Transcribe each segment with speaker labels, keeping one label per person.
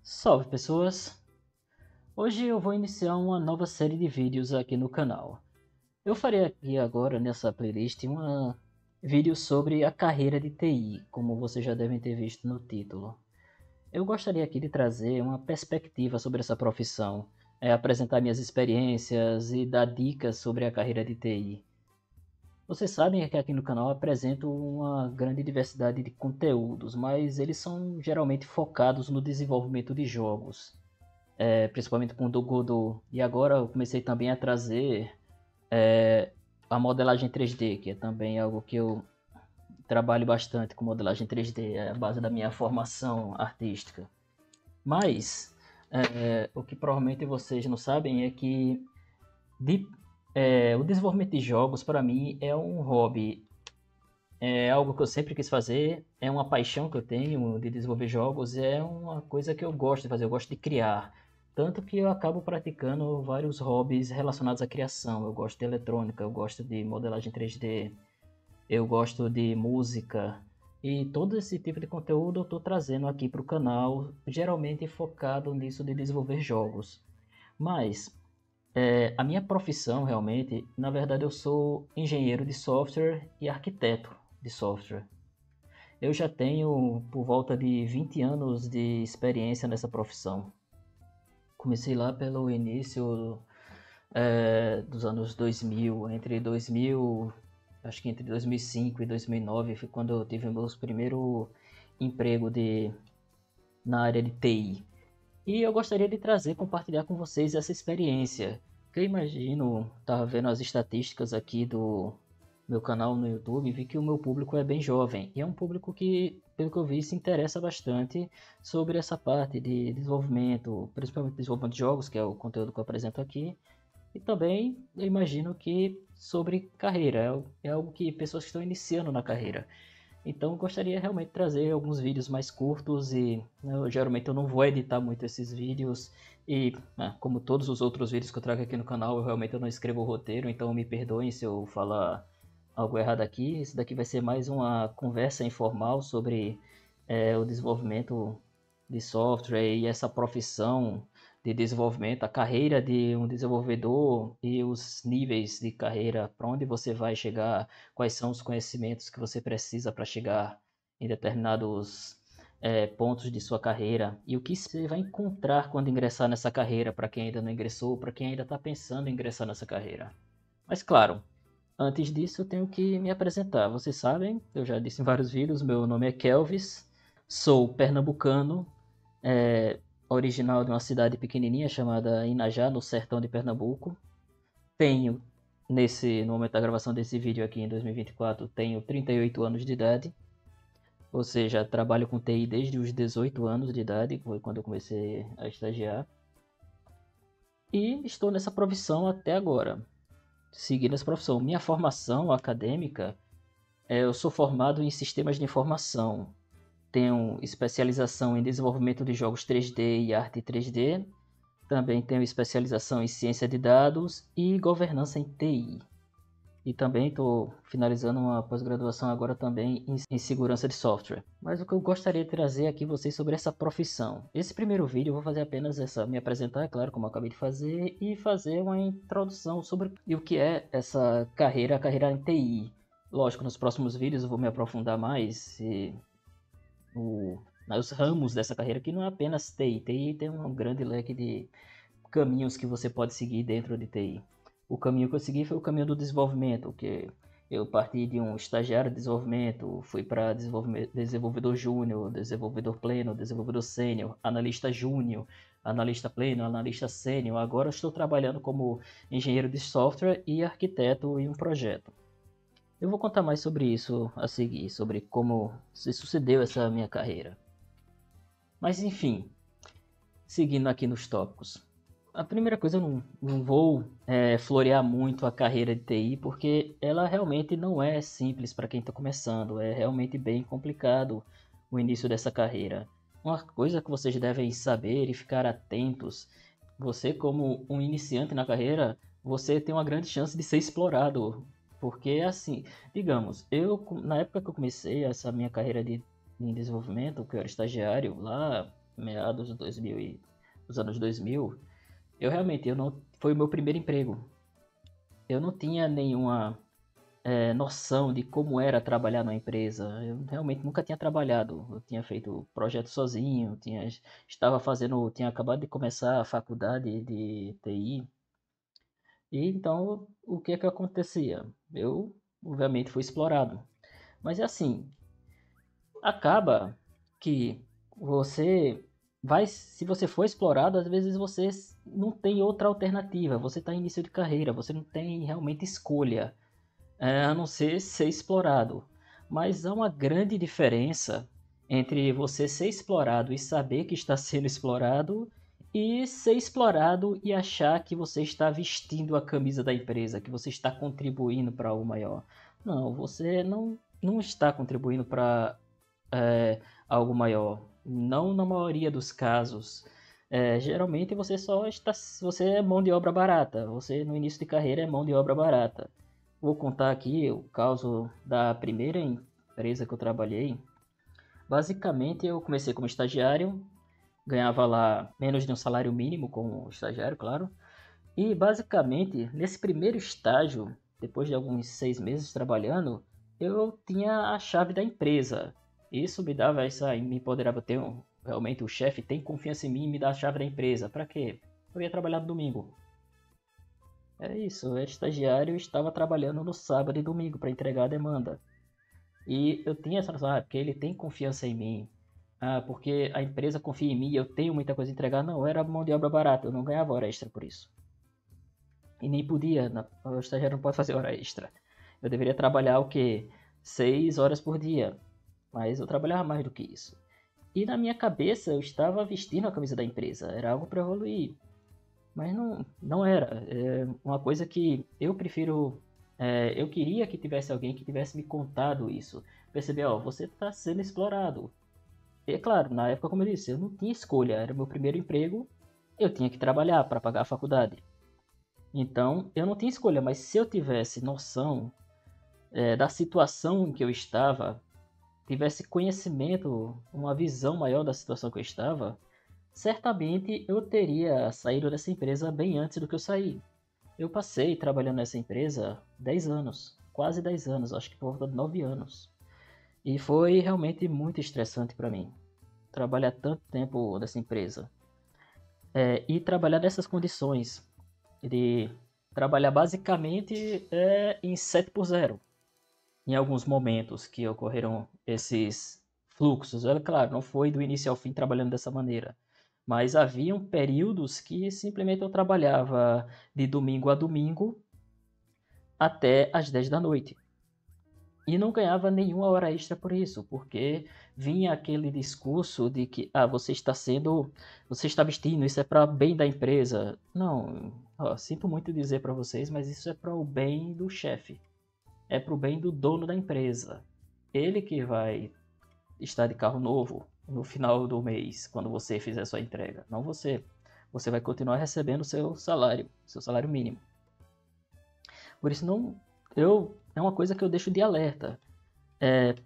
Speaker 1: Salve pessoas! Hoje eu vou iniciar uma nova série de vídeos aqui no canal. Eu farei aqui agora nessa playlist um vídeo sobre a carreira de TI, como vocês já devem ter visto no título. Eu gostaria aqui de trazer uma perspectiva sobre essa profissão, apresentar minhas experiências e dar dicas sobre a carreira de TI. Vocês sabem que aqui no canal eu apresento uma grande diversidade de conteúdos, mas eles são geralmente focados no desenvolvimento de jogos. Principalmente com o do Godot. E agora eu comecei também a trazer a modelagem 3D, que é também algo que eu trabalho bastante com modelagem 3D, é a base da minha formação artística. Mas o que provavelmente vocês não sabem é que o desenvolvimento de jogos para mim é um hobby, é algo que eu sempre quis fazer, é uma paixão que eu tenho de desenvolver jogos, é uma coisa que eu gosto de fazer, eu gosto de criar. Tanto que eu acabo praticando vários hobbies relacionados à criação. Eu gosto de eletrônica, eu gosto de modelagem 3D, eu gosto de música. E todo esse tipo de conteúdo eu estou trazendo aqui para o canal, geralmente focado nisso de desenvolver jogos. Mas a minha profissão realmente, na verdade eu sou engenheiro de software e arquiteto de software. Eu já tenho por volta de 20 anos de experiência nessa profissão. Comecei lá pelo início dos anos 2000, acho que entre 2005 e 2009 foi quando eu tive meu primeiro emprego na área de TI. E eu gostaria de compartilhar com vocês essa experiência, que eu imagino, estava vendo as estatísticas aqui do meu canal no YouTube, vi que o meu público é bem jovem, e é um público que, pelo que eu vi, se interessa bastante sobre essa parte de desenvolvimento, principalmente desenvolvimento de jogos, que é o conteúdo que eu apresento aqui, e também eu imagino que sobre carreira, é algo que pessoas que estão iniciando na carreira. Então eu gostaria realmente de trazer alguns vídeos mais curtos e geralmente eu não vou editar muito esses vídeos e como todos os outros vídeos que eu trago aqui no canal, eu realmente não escrevo o roteiro, então me perdoem se eu falar algo errado aqui. Isso daqui vai ser mais uma conversa informal sobre o desenvolvimento de software e essa profissão de desenvolvimento, a carreira de um desenvolvedor e os níveis de carreira, para onde você vai chegar, quais são os conhecimentos que você precisa para chegar em determinados pontos de sua carreira e o que você vai encontrar quando ingressar nessa carreira para quem ainda não ingressou, para quem ainda está pensando em ingressar nessa carreira. Mas claro, antes disso eu tenho que me apresentar. Vocês sabem, eu já disse em vários vídeos, meu nome é Kelvis, sou pernambucano, original de uma cidade pequenininha chamada Inajá, no sertão de Pernambuco. Tenho, no momento da gravação desse vídeo aqui em 2024, tenho 38 anos de idade. Ou seja, trabalho com TI desde os 18 anos de idade, foi quando eu comecei a estagiar. E estou nessa profissão até agora, seguindo essa profissão. Minha formação acadêmica, eu sou formado em sistemas de informação. Tenho especialização em desenvolvimento de jogos 3D e arte 3D. Também tenho especialização em ciência de dados e governança em TI. E também estou finalizando uma pós-graduação agora também em segurança de software. Mas o que eu gostaria de trazer aqui vocês sobre essa profissão. Esse primeiro vídeo eu vou fazer apenas me apresentar, é claro, como eu acabei de fazer, e fazer uma introdução sobre o que é essa carreira, a carreira em TI. Lógico, nos próximos vídeos eu vou me aprofundar mais nos ramos dessa carreira, que não é apenas TI. TI tem um grande leque de caminhos que você pode seguir dentro de TI. O caminho que eu segui foi o caminho do desenvolvimento, que eu parti de um estagiário de desenvolvimento, fui para desenvolvedor júnior, desenvolvedor pleno, desenvolvedor sênior, analista júnior, analista pleno, analista sênior. Agora estou trabalhando como engenheiro de software e arquiteto em um projeto. Eu vou contar mais sobre isso a seguir, sobre como se sucedeu essa minha carreira. Mas enfim, seguindo aqui nos tópicos. A primeira coisa, eu não vou florear muito a carreira de TI, porque ela realmente não é simples para quem está começando. É realmente bem complicado o início dessa carreira. Uma coisa que vocês devem saber e ficar atentos, você como um iniciante na carreira, você tem uma grande chance de ser explorado. Porque assim, digamos, na época que eu comecei essa minha carreira em desenvolvimento, que eu era estagiário lá, meados de 2000 dos anos 2000, eu não foi o meu primeiro emprego. Eu não tinha nenhuma noção de como era trabalhar numa empresa. Eu realmente nunca tinha trabalhado. Eu tinha feito projeto sozinho, tinha acabado de começar a faculdade de TI. E então, o que é que acontecia? Eu, obviamente, fui explorado. Mas é assim, acaba que você se você for explorado, às vezes você não tem outra alternativa. Você está em início de carreira, você não tem realmente escolha, a não ser explorado. Mas há uma grande diferença entre você ser explorado e saber que está sendo explorado e ser explorado e achar que você está vestindo a camisa da empresa, que você está contribuindo para algo maior. Não, você não está contribuindo para algo maior. Não na maioria dos casos. Geralmente você é mão de obra barata. Você no início de carreira é mão de obra barata. Vou contar aqui o caso da primeira empresa que eu trabalhei. Basicamente eu comecei como estagiário, ganhava lá menos de um salário mínimo como estagiário, claro. E basicamente nesse primeiro estágio, depois de alguns 6 meses trabalhando, eu tinha a chave da empresa. Isso me empoderava ter realmente o chefe tem confiança em mim e me dá a chave da empresa. Para quê? Eu ia trabalhar no domingo. É isso, eu era estagiário e estava trabalhando no sábado e domingo para entregar a demanda. E eu tinha essa noção, porque ele tem confiança em mim. Porque a empresa confia em mim e eu tenho muita coisa a entregar. Não, eu era mão de obra barata, eu não ganhava hora extra por isso. E nem podia, o estagiário não pode fazer hora extra. Eu deveria trabalhar o quê? 6 horas por dia. Mas eu trabalhava mais do que isso. E na minha cabeça eu estava vestindo a camisa da empresa. Era algo para evoluir. Mas não era. É uma coisa que eu prefiro. Eu queria que tivesse alguém que tivesse me contado isso. Perceber, ó, você está sendo explorado. E é claro, na época, como eu disse, eu não tinha escolha. Era meu primeiro emprego. Eu tinha que trabalhar para pagar a faculdade. Então, eu não tinha escolha. Mas se eu tivesse noção da situação em que eu estava, tivesse conhecimento, uma visão maior da situação que eu estava, certamente eu teria saído dessa empresa bem antes do que eu saí. Eu passei trabalhando nessa empresa 10 anos, quase 10 anos, acho que por volta de 9 anos. E foi realmente muito estressante para mim trabalhar tanto tempo nessa empresa. E trabalhar nessas condições de trabalhar basicamente em 7 por 0 em alguns momentos que ocorreram esses fluxos. Claro, não foi do início ao fim trabalhando dessa maneira, mas haviam períodos que simplesmente eu trabalhava de domingo a domingo até às 10 da noite. E não ganhava nenhuma hora extra por isso, porque vinha aquele discurso de que você está vestindo, isso é para bem da empresa. Não, sinto muito dizer para vocês, mas isso é para o bem do chefe, é para o bem do dono da empresa. Ele que vai estar de carro novo no final do mês, quando você fizer sua entrega, não você. Você vai continuar recebendo seu salário mínimo. Por isso é uma coisa que eu deixo de alerta.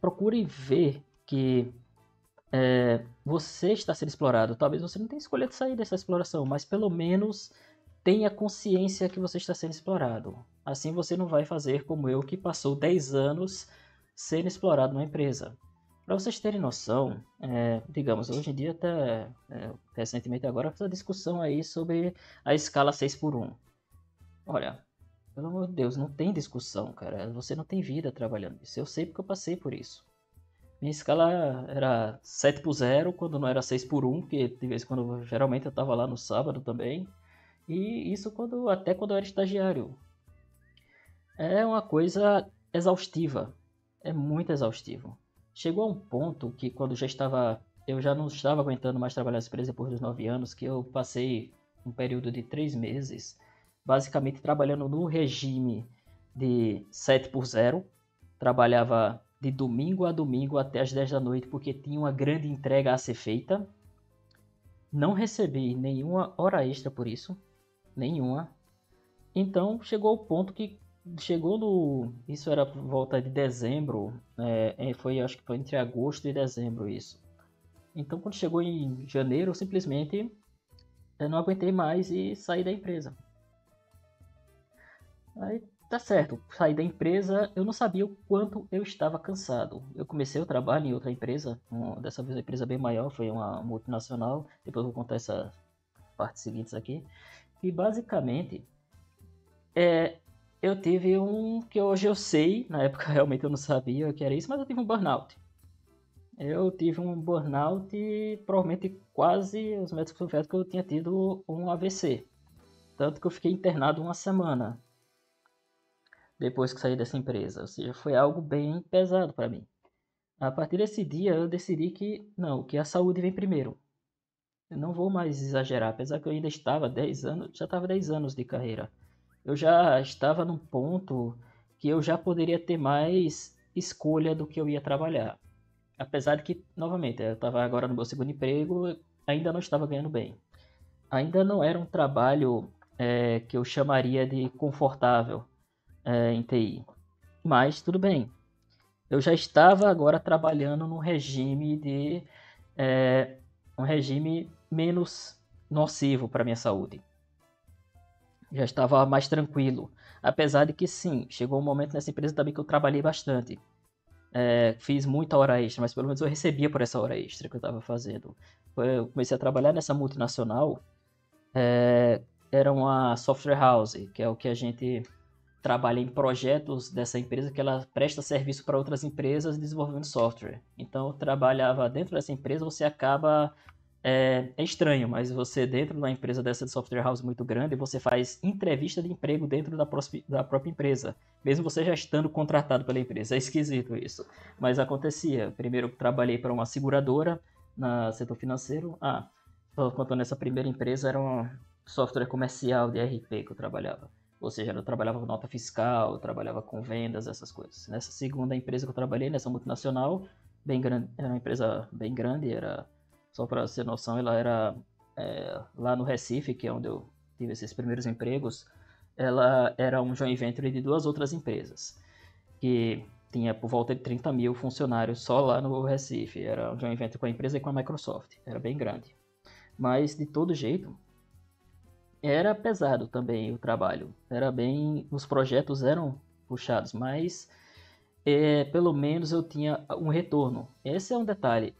Speaker 1: Procure ver que você está sendo explorado. Talvez você não tenha escolha de sair dessa exploração, mas pelo menos tenha consciência que você está sendo explorado. Assim você não vai fazer como eu, que passou 10 anos sendo explorado numa empresa. Para vocês terem noção, digamos, hoje em dia, até recentemente agora, essa discussão aí sobre a escala 6 por 1. Olha, pelo amor de Deus, não tem discussão, cara. Você não tem vida trabalhando isso. Eu sei porque eu passei por isso. Minha escala era 7 por 0, quando não era 6 por 1, que de vez em quando, geralmente eu estava lá no sábado também. E isso até quando eu era estagiário. É uma coisa exaustiva. É muito exaustivo. Chegou a um ponto que eu já não estava aguentando mais trabalhar nessa empresa depois dos 9 anos, que eu passei um período de 3 meses, basicamente trabalhando no regime de 7 por 0. Trabalhava de domingo a domingo até as 10 da noite, porque tinha uma grande entrega a ser feita. Não recebi nenhuma hora extra por isso. Nenhuma. Então chegou ao ponto que isso era por volta de dezembro, acho que foi entre agosto e dezembro isso. Então, quando chegou em janeiro, eu simplesmente não aguentei mais e saí da empresa. Aí tá certo, saí da empresa, eu não sabia o quanto eu estava cansado. Eu comecei o trabalho em outra empresa, dessa vez uma empresa bem maior, foi uma multinacional. Depois eu vou contar essas partes seguintes aqui. E basicamente, é, eu tive um que hoje eu sei, na época realmente eu não sabia que era isso, mas eu tive um burnout. Eu tive um burnout e provavelmente quase os médicos confiaram que eu tinha tido um AVC. Tanto que eu fiquei internado uma semana depois que saí dessa empresa. Ou seja, foi algo bem pesado para mim. A partir desse dia eu decidi que não, que a saúde vem primeiro. Eu não vou mais exagerar, apesar que eu ainda estava 10 anos, já estava 10 anos de carreira. Eu já estava num ponto que eu já poderia ter mais escolha do que eu ia trabalhar. Apesar de que, novamente, eu estava agora no meu segundo emprego, ainda não estava ganhando bem. Ainda não era um trabalho que eu chamaria de confortável em TI. Mas tudo bem. Eu já estava agora trabalhando num regime de um regime menos nocivo para minha saúde. Já estava mais tranquilo. Apesar de que sim, chegou um momento nessa empresa também que eu trabalhei bastante. Fiz muita hora extra, mas pelo menos eu recebia por essa hora extra que eu estava fazendo. Eu comecei a trabalhar nessa multinacional, era uma software house, que é o que a gente trabalha em projetos dessa empresa, que ela presta serviço para outras empresas desenvolvendo software. Então eu trabalhava dentro dessa empresa, você acaba é estranho, mas você dentro de uma empresa dessa de software house muito grande, você faz entrevista de emprego dentro da própria empresa, mesmo você já estando contratado pela empresa. É esquisito isso, mas acontecia. Primeiro eu trabalhei para uma seguradora no setor financeiro. Só contando essa primeira empresa, era um software comercial de RP que eu trabalhava. Ou seja, eu trabalhava com nota fiscal, eu trabalhava com vendas, essas coisas. Nessa segunda empresa que eu trabalhei, nessa multinacional, bem grande, era uma empresa bem grande, era só para você ter noção, ela era lá no Recife, que é onde eu tive esses primeiros empregos, ela era um joint venture de duas outras empresas, que tinha por volta de 30 mil funcionários só lá no Recife. Era um joint venture com a empresa e com a Microsoft, era bem grande. Mas, de todo jeito, era pesado também o trabalho. Era bem, os projetos eram puxados, mas pelo menos eu tinha um retorno. Esse é um detalhe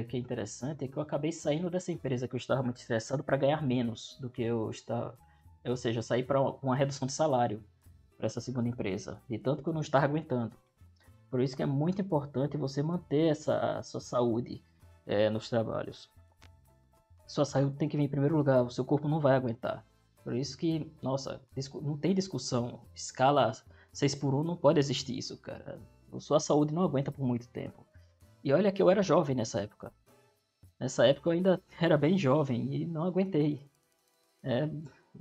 Speaker 1: que é interessante, é que eu acabei saindo dessa empresa que eu estava muito estressado para ganhar menos do que eu estava. Ou seja, eu saí para uma redução de salário para essa segunda empresa, de tanto que eu não estava aguentando. Por isso que é muito importante você manter essa sua saúde nos trabalhos. Sua saúde tem que vir em primeiro lugar, o seu corpo não vai aguentar. Por isso que, nossa, não tem discussão. Escala 6 por 1 não pode existir isso, cara. A sua saúde não aguenta por muito tempo. E olha que eu era jovem nessa época. Nessa época eu ainda era bem jovem e não aguentei. É,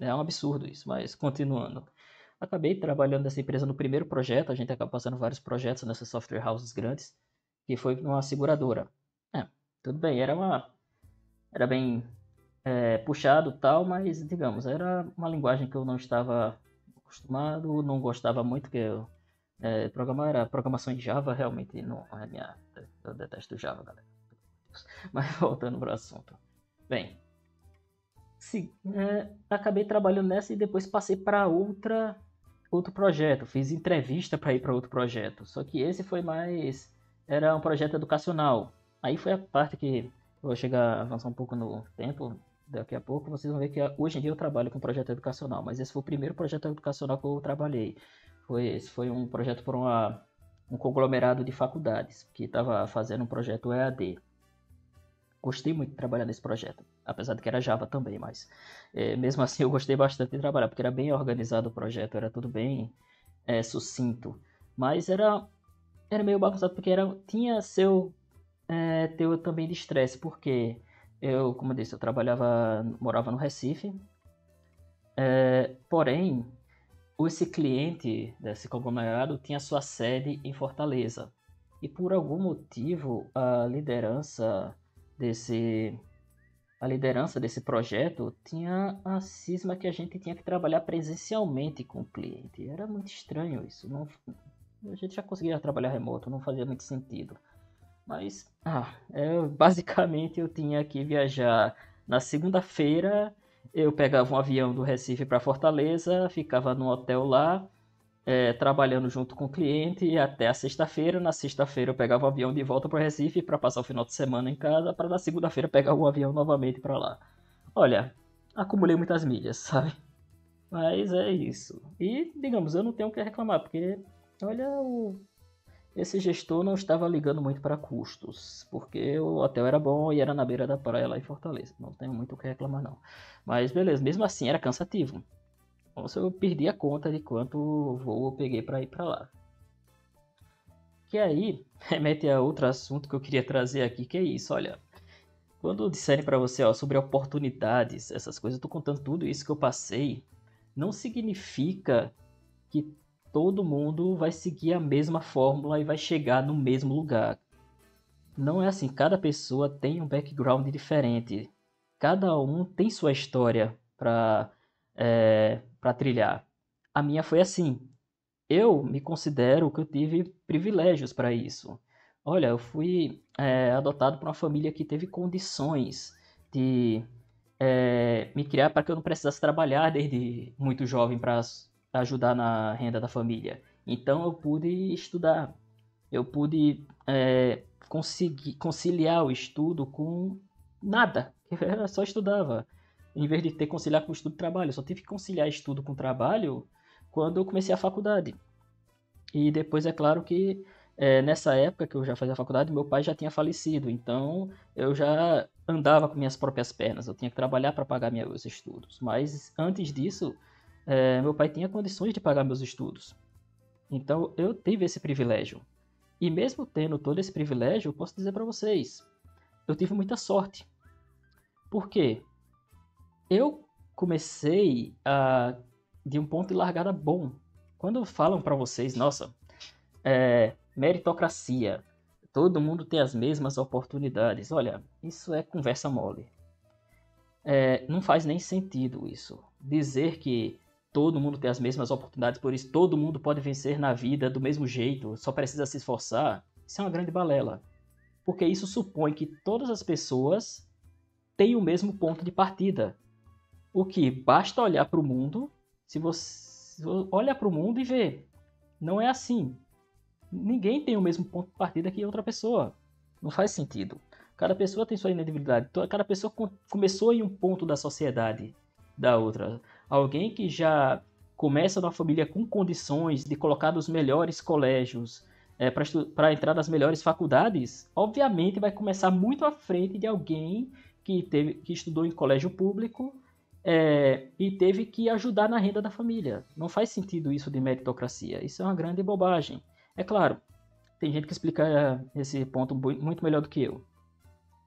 Speaker 1: é um absurdo isso, mas continuando. Acabei trabalhando nessa empresa no primeiro projeto, a gente acaba passando vários projetos nessas software houses grandes, que foi numa seguradora. Tudo bem, era bem puxado tal, mas digamos, era uma linguagem que eu não estava acostumado, não gostava muito, que programar era programação em Java, realmente não é minha. Eu detesto Java, galera. Mas voltando para o assunto. Bem, acabei trabalhando nessa e depois passei para outro projeto. Fiz entrevista para ir para outro projeto. Só que esse foi mais. Era um projeto educacional. Aí foi a parte que eu vou chegar a avançar um pouco no tempo. Daqui a pouco vocês vão ver que hoje em dia eu trabalho com projeto educacional. Mas esse foi o primeiro projeto educacional que eu trabalhei. Foi um projeto por um conglomerado de faculdades que estava fazendo um projeto EAD. Gostei muito de trabalhar nesse projeto, apesar de que era Java também, mas mesmo assim eu gostei bastante de trabalhar, porque era bem organizado o projeto, era tudo bem sucinto, mas era meio bagunçado, porque tinha seu teu também de estresse, porque eu, como eu disse, morava no Recife, porém, esse cliente desse conglomerado tinha sua sede em Fortaleza, e por algum motivo desse a liderança desse projeto tinha a cisma que a gente tinha que trabalhar presencialmente com o cliente. Era muito estranho isso. Não, a gente já conseguia trabalhar remoto, não fazia muito sentido. Mas, basicamente eu tinha que viajar na segunda-feira, eu pegava um avião do Recife para Fortaleza, ficava no hotel lá, trabalhando junto com o cliente até a sexta-feira. Na sexta-feira eu pegava o avião de volta para o Recife para passar o final de semana em casa, para na segunda-feira pegar o avião novamente para lá. Olha, acumulei muitas milhas, sabe? Mas é isso. E, digamos, eu não tenho o que reclamar, porque, olha, esse gestor não estava ligando muito para custos, porque o hotel era bom e era na beira da praia lá em Fortaleza. Não tenho muito o que reclamar, não. Mas beleza, mesmo assim era cansativo. Então eu perdi a conta de quanto voo eu peguei para ir para lá. Que aí remete a outro assunto que eu queria trazer aqui, que é isso, olha. Quando disserem para você, ó, sobre oportunidades, essas coisas, eu tô contando tudo isso que eu passei, não significa que todo mundo vai seguir a mesma fórmula e vai chegar no mesmo lugar. Não é assim, cada pessoa tem um background diferente. Cada um tem sua história para trilhar. A minha foi assim. Eu me considero que eu tive privilégios para isso. Olha, eu fui adotado por uma família que teve condições de me criar para que eu não precisasse trabalhar desde muito jovem para ajudar na renda da família. Então eu pude estudar, eu pude conseguir conciliar o estudo com nada. Eu só estudava. Em vez de ter que conciliar com o estudo e trabalho, eu só tive que conciliar estudo com trabalho quando eu comecei a faculdade. E depois é claro que nessa época que eu já fazia a faculdade, meu pai já tinha falecido, então eu já andava com minhas próprias pernas, eu tinha que trabalhar para pagar meus estudos. Mas antes disso, meu pai tinha condições de pagar meus estudos. Então eu tive esse privilégio. E mesmo tendo todo esse privilégio, eu posso dizer para vocês, eu tive muita sorte. Por quê? Eu comecei de um ponto de largada bom. Quando falam para vocês, nossa, meritocracia, todo mundo tem as mesmas oportunidades. Olha, isso é conversa mole. Não faz nem sentido isso. Dizer que todo mundo tem as mesmas oportunidades, por isso todo mundo pode vencer na vida do mesmo jeito, só precisa se esforçar, isso é uma grande balela. Porque isso supõe que todas as pessoas têm o mesmo ponto de partida. O que basta olhar para o mundo, se você olha para o mundo e vê, não é assim. Ninguém tem o mesmo ponto de partida que outra pessoa. Não faz sentido. Cada pessoa tem sua individualidade. Cada pessoa começou em um ponto da sociedade da outra. Alguém que já começa numa família com condições de colocar nos melhores colégios, para entrar nas melhores faculdades, obviamente vai começar muito à frente de alguém que estudou em colégio público e teve que ajudar na renda da família. Não faz sentido isso de meritocracia. Isso é uma grande bobagem. É claro, tem gente que explica esse ponto muito melhor do que eu.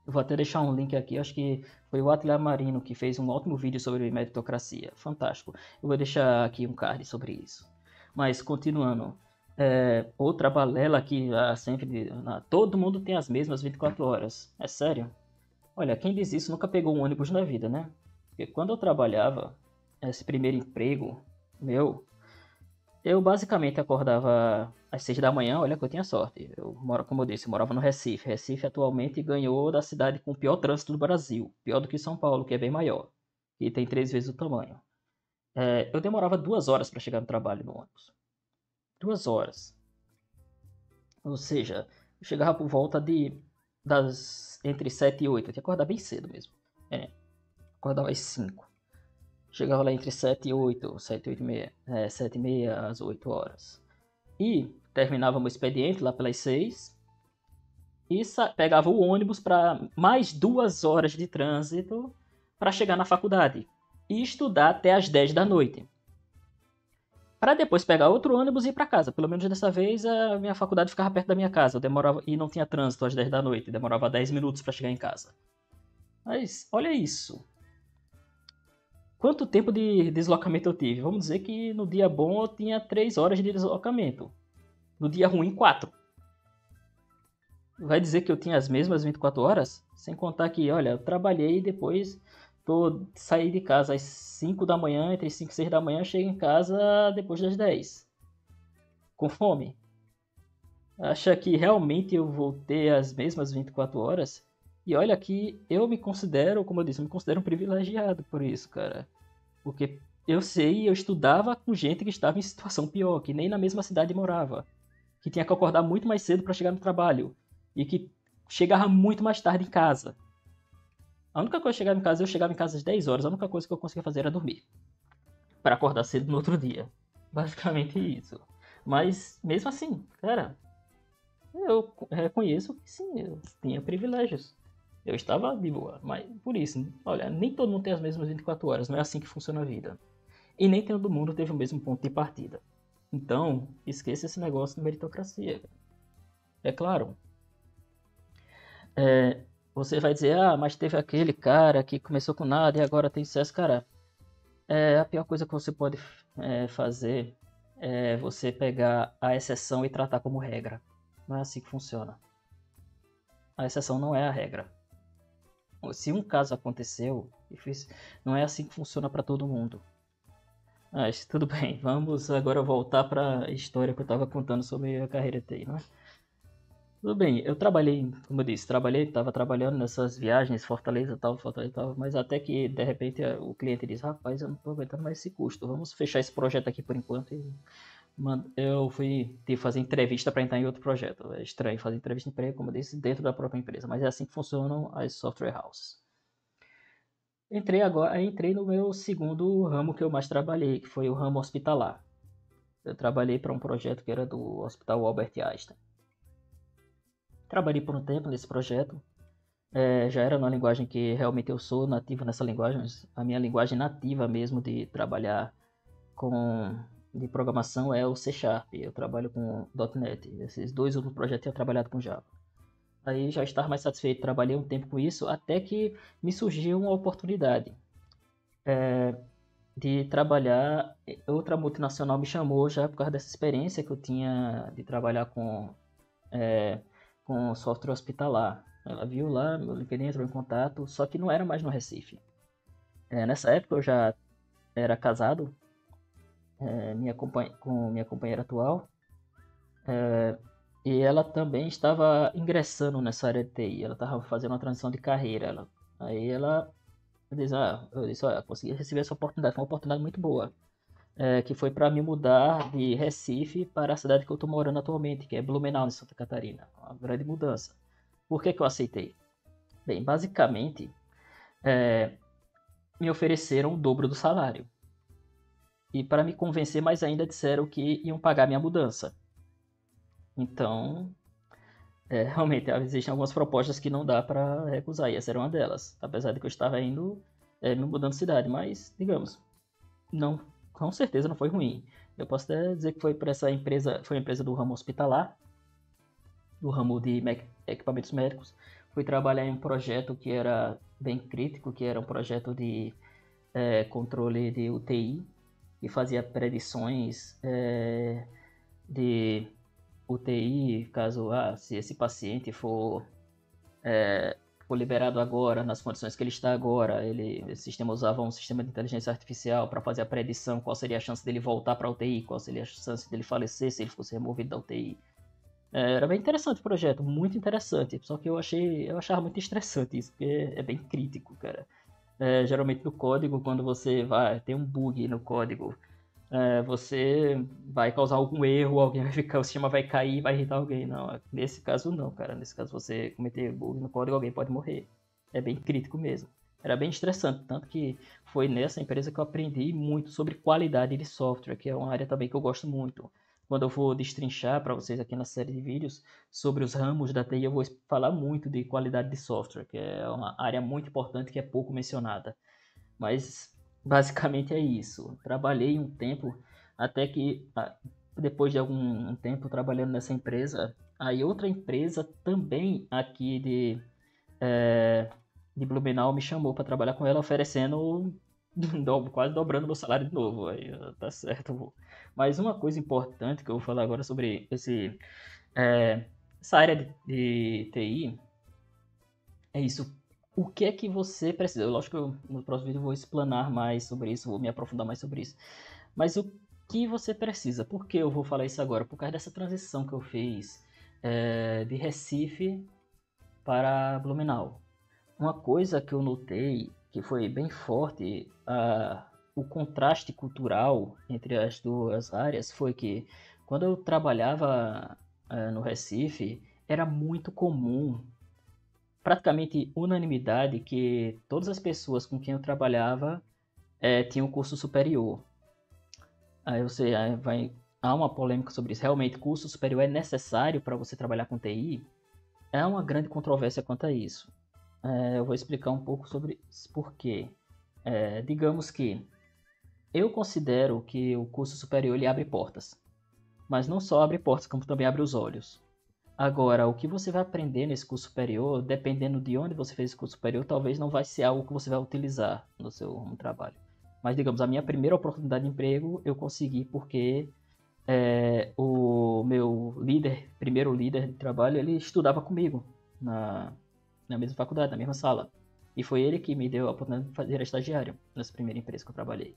Speaker 1: Eu vou até deixar um link aqui, acho que foi o Atila Marino que fez um ótimo vídeo sobre meritocracia. Fantástico. Eu vou deixar aqui um card sobre isso. Mas, continuando. Outra balela que sempre... todo mundo tem as mesmas 24 horas. É sério? Olha, quem diz isso nunca pegou um ônibus na vida, né? Porque quando eu trabalhava, esse primeiro emprego meu, eu basicamente acordava às 6 da manhã, olha que eu tinha sorte. Como eu disse, eu morava no Recife. Recife atualmente ganhou da cidade com o pior trânsito do Brasil. Pior do que São Paulo, que é bem maior. E tem 3 vezes o tamanho. Eu demorava 2 horas para chegar no trabalho no ônibus. 2 horas. Ou seja, eu chegava por volta entre 7 e 8. Eu tinha que acordar bem cedo mesmo. Acordava às 5. Chegava lá entre 7 e 8, 7 e 8 e meia, 7 e meia às 8 horas. E terminava meu expediente lá pelas 6 e pegava o ônibus para mais 2 horas de trânsito para chegar na faculdade e estudar até às 10 da noite. Para depois pegar outro ônibus e ir para casa. Pelo menos dessa vez a minha faculdade ficava perto da minha casa. Eu demorava e não tinha trânsito às 10 da noite. Demorava 10 minutos para chegar em casa. Mas olha isso. Quanto tempo de deslocamento eu tive? Vamos dizer que no dia bom eu tinha 3 horas de deslocamento. No dia ruim, 4. Vai dizer que eu tinha as mesmas 24 horas? Sem contar que, olha, eu trabalhei e depois saí de casa às 5 da manhã, entre 5 e 6 da manhã, chego em casa depois das 10. Com fome. Acha que realmente eu vou ter as mesmas 24 horas? E olha que eu me considero, como eu disse, eu me considero um privilegiado por isso, cara. Porque eu sei, eu estudava com gente que estava em situação pior, que nem na mesma cidade morava, que tinha que acordar muito mais cedo para chegar no trabalho e que chegava muito mais tarde em casa. A única coisa que eu chegava em casa às 10 horas, a única coisa que eu conseguia fazer era dormir, para acordar cedo no outro dia. Basicamente isso. Mas mesmo assim, cara, eu reconheço que sim, eu tinha privilégios. Eu estava de boa, mas por isso, olha, nem todo mundo tem as mesmas 24 horas, não é assim que funciona a vida. E nem todo mundo teve o mesmo ponto de partida. Então, esqueça esse negócio de meritocracia. É claro, é, você vai dizer, ah, mas teve aquele cara que começou com nada e agora tem sucesso. Cara, a pior coisa que você pode fazer é você pegar a exceção e tratar como regra. Não é assim que funciona. A exceção não é a regra. Se um caso aconteceu, não é assim que funciona para todo mundo. Mas tudo bem, vamos agora voltar para a história que eu estava contando sobre a carreira TI, né? Tudo bem, eu trabalhei, como eu disse, estava trabalhando nessas viagens, Fortaleza tal, mas até que de repente o cliente diz, rapaz, eu não estou aguentando mais esse custo, vamos fechar esse projeto aqui por enquanto. E eu fui ter fazer entrevista para entrar em outro projeto. É estranho fazer entrevista de emprego, como eu disse, dentro da própria empresa, mas é assim que funcionam as software houses. Entrei no meu segundo ramo que eu mais trabalhei, que foi o ramo hospitalar. Eu trabalhei para um projeto que era do Hospital Albert Einstein. Trabalhei por um tempo nesse projeto. Já era uma linguagem que realmente eu sou nativo nessa linguagem. A minha linguagem nativa mesmo de trabalhar com de programação é o C Sharp. Eu trabalho com .NET. Esses dois outros projetos eu trabalhado com Java. Aí já estava mais satisfeito, trabalhei um tempo com isso, até que me surgiu uma oportunidade de trabalhar. Outra multinacional me chamou já por causa dessa experiência que eu tinha de trabalhar com software hospitalar. Ela viu lá, meu LinkedIn entrou em contato, só que não era mais no Recife. Nessa época eu já era casado com minha companheira atual, e ela também estava ingressando nessa área de TI, ela estava fazendo uma transição de carreira. Aí ela diz, eu disse, olha, consegui receber essa oportunidade, foi uma oportunidade muito boa, que foi para me mudar de Recife para a cidade que eu estou morando atualmente, que é Blumenau, em Santa Catarina. Uma grande mudança. Por que eu aceitei? Bem, basicamente, me ofereceram o dobro do salário. E para me convencer mais ainda, disseram que iam pagar minha mudança. Então, realmente, existem algumas propostas que não dá para recusar, e essa era uma delas. Apesar de que eu estava indo, me mudando de cidade, mas, digamos, não, com certeza não foi ruim. Eu posso até dizer que foi para essa empresa, foi uma empresa do ramo hospitalar, do ramo de equipamentos médicos. Fui trabalhar em um projeto que era bem crítico, que era um projeto de controle de UTI, que fazia predições de UTI, caso se esse paciente for liberado agora, nas condições que ele está agora. O sistema usava um sistema de inteligência artificial para fazer a predição, qual seria a chance dele voltar para a UTI, qual seria a chance dele falecer se ele fosse removido da UTI. Era bem interessante o projeto, muito interessante, só que eu achava muito estressante isso, porque é bem crítico, cara. Geralmente no código, quando você tem um bug no código, você vai causar algum erro, alguém vai ficar, o sistema vai cair e vai irritar alguém. Não, nesse caso não, cara. Nesse caso você cometer bug no código, alguém pode morrer. É bem crítico mesmo. Era bem estressante, tanto que foi nessa empresa que eu aprendi muito sobre qualidade de software, que é uma área também que eu gosto muito. Quando eu vou destrinchar para vocês aqui na série de vídeos sobre os ramos da TI, eu vou falar muito de qualidade de software, que é uma área muito importante que é pouco mencionada. Mas basicamente é isso. Trabalhei um tempo, até que depois de algum tempo trabalhando nessa empresa, aí outra empresa também aqui de Blumenau me chamou para trabalhar com ela, oferecendo quase dobrando meu salário de novo. Aí tá certo. Mas uma coisa importante que eu vou falar agora sobre essa área de TI é isso. O que é que você precisa? Lógico que no próximo vídeo eu vou explanar mais sobre isso, vou me aprofundar mais sobre isso. Mas o que você precisa? Por que eu vou falar isso agora? Por causa dessa transição que eu fiz de Recife para Blumenau. Uma coisa que eu notei que foi bem forte, o contraste cultural entre as duas áreas foi que quando eu trabalhava no Recife, era muito comum, praticamente unanimidade, que todas as pessoas com quem eu trabalhava tinham curso superior. Aí você há uma polêmica sobre isso. Realmente, curso superior é necessário para você trabalhar com TI? É uma grande controvérsia quanto a isso. Eu vou explicar um pouco sobre por quê. Digamos que eu considero que o curso superior ele abre portas, mas não só abre portas, como também abre os olhos. Agora, o que você vai aprender nesse curso superior, dependendo de onde você fez esse curso superior, talvez não vai ser algo que você vai utilizar no seu trabalho. Mas, digamos, a minha primeira oportunidade de emprego eu consegui porque o meu primeiro líder de trabalho, ele estudava comigo na mesma faculdade, na mesma sala. E foi ele que me deu a oportunidade de fazer estagiário nessa primeira empresa que eu trabalhei.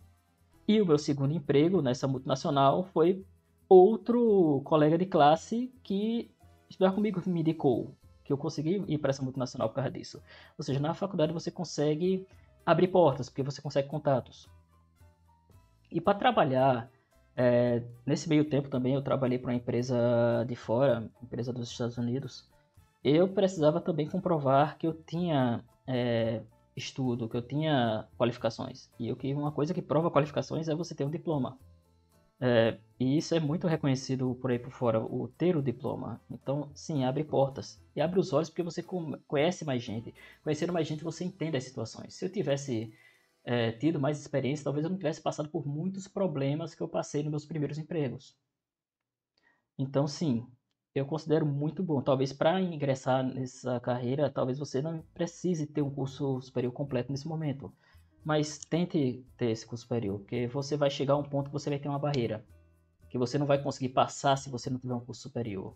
Speaker 1: E o meu segundo emprego nessa multinacional foi outro colega de classe que estudava comigo que me indicou que eu consegui ir para essa multinacional por causa disso. Ou seja, na faculdade você consegue abrir portas, porque você consegue contatos. E para trabalhar, nesse meio tempo também eu trabalhei para uma empresa de fora, empresa dos Estados Unidos. Eu precisava também comprovar que eu tinha estudo, que eu tinha qualificações. E uma coisa que prova qualificações é você ter um diploma. E isso é muito reconhecido por aí por fora, o ter o diploma. Então, sim, abre portas. E abre os olhos porque você conhece mais gente. Conhecendo mais gente, você entende as situações. Se eu tivesse tido mais experiência, talvez eu não tivesse passado por muitos problemas que eu passei nos meus primeiros empregos. Então, sim, eu considero muito bom. Talvez para ingressar nessa carreira, talvez você não precise ter um curso superior completo nesse momento. Mas tente ter esse curso superior, porque você vai chegar a um ponto que você vai ter uma barreira, que você não vai conseguir passar se você não tiver um curso superior.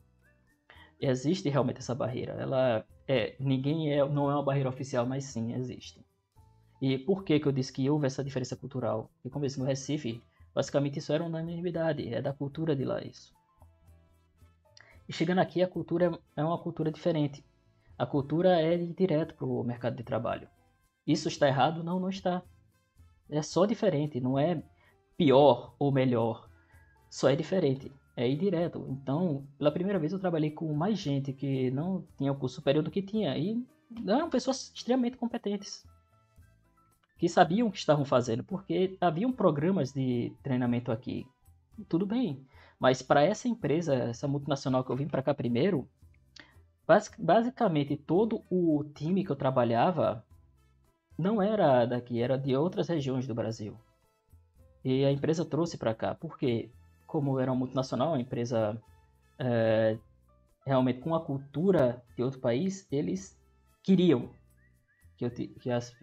Speaker 1: E existe realmente essa barreira. Não é uma barreira oficial, mas sim existe. E por que eu disse que houve essa diferença cultural? Porque como eu disse, no Recife, basicamente isso era unanimidade, é da cultura de lá isso. E chegando aqui, a cultura é uma cultura diferente. A cultura é ir direto para o mercado de trabalho. Isso está errado? Não, não está. É só diferente, não é pior ou melhor. Só é diferente. É ir direto. Então, pela primeira vez eu trabalhei com mais gente que não tinha o curso superior do que tinha. E eram pessoas extremamente competentes. Que sabiam o que estavam fazendo, porque haviam programas de treinamento aqui. Tudo bem. Mas para essa empresa, essa multinacional que eu vim para cá primeiro, basicamente todo o time que eu trabalhava não era daqui, era de outras regiões do Brasil. E a empresa trouxe para cá, porque como era uma multinacional, uma empresa realmente com a cultura de outro país, eles queriam que